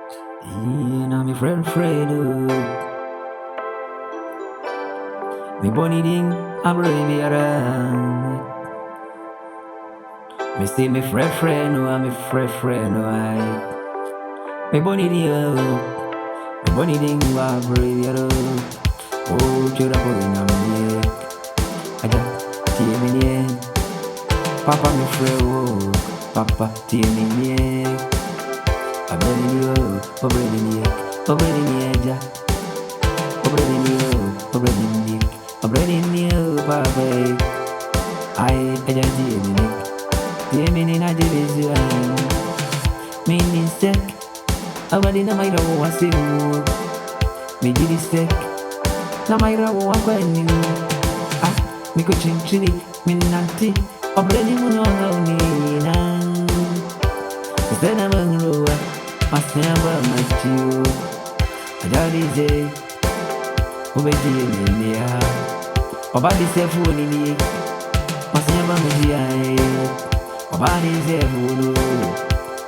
Yeah, now me friend oh. Me bunny ding, I'm ready around. Me say me friend oh, I'm me friend oh. Me bunny ding oh, me bunny ding I'm ready around. Oh, chura boy na me, aja tie me nie. Papa me friend oh, papa tie me nie. Abredi ni oh, abredi ni, abredi ni aja. Abredi ni oh, abredi ni. I'm ready new, baby. I Jimmy, I did meaning sick. I already know my row was in me, did it sick. Now my row was when you ah, me could change chili, me nanti. I'm ready to know me now. Instead of a row, must never met you. I got it, obey me. Obadi sefu nini, masiyamba mjiae. Obadi sefu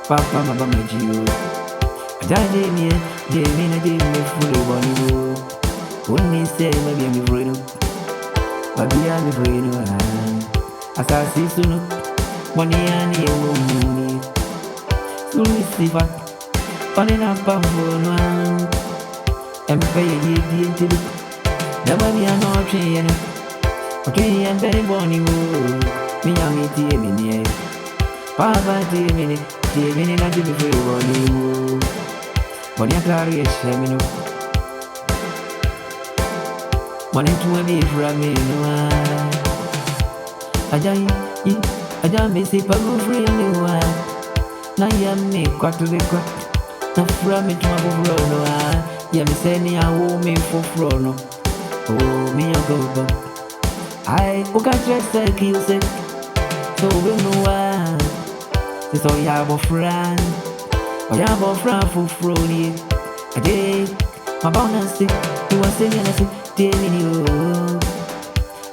papa maba mjiyo. Ajaje miye, jemi na jemi fulu boniwo. Uni se mabi ya mifredo, babi ya mifredo. Asasi sunu, boni ya ni ewo muni. Suli sifa, oni na pambono. Empe ye di entilu, dabani ya no chiyene. Okay, I'm very bonny. Me young tea mini. Papa tea mini, not to be free bonny. Bonny carry a shamino. Money to be from me. I don't miss it, but go free me. Now you me quite to the quack. Not from it to my brother. You me sending a woman for frono. Oh, me a go. I can't dress like you say. So we know why. This all you have a friend. Or you have a friend for Frody. I did my bonus. You want singing and I say, dear me, you.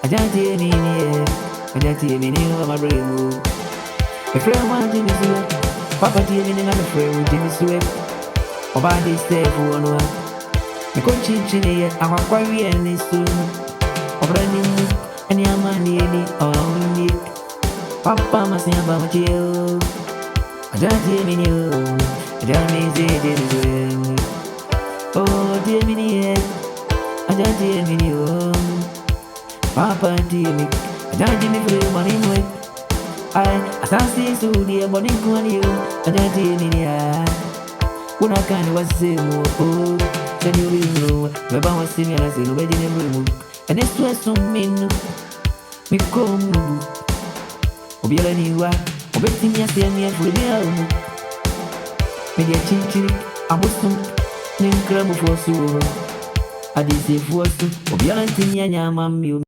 I don't dear me, I don't dear me, I'm a brave. A friend wanted me to it. Papa dear me, I'm afraid with Jimmy Swift. Or by this day for one one. I can't change it, I'm a quarry and it's soon. Or brand new. And your money, all you Papa must never want you. I don't hear me new. I don't need it. Oh, dear me, I don't hear me new. Papa, dear me, I don't hear me for the money. I can't see so dear money on you. I don't hear me near. When I can't was say, oh, then you will know. My bow was singing as a wedding in the room. And it's just on me. Me come, Obiela niwa, obeti mi ase mi afredia o. Me dia chinchiri, abosom, ne nkra mo fosu. Adi se fosu, obiela ntimi anya mammi.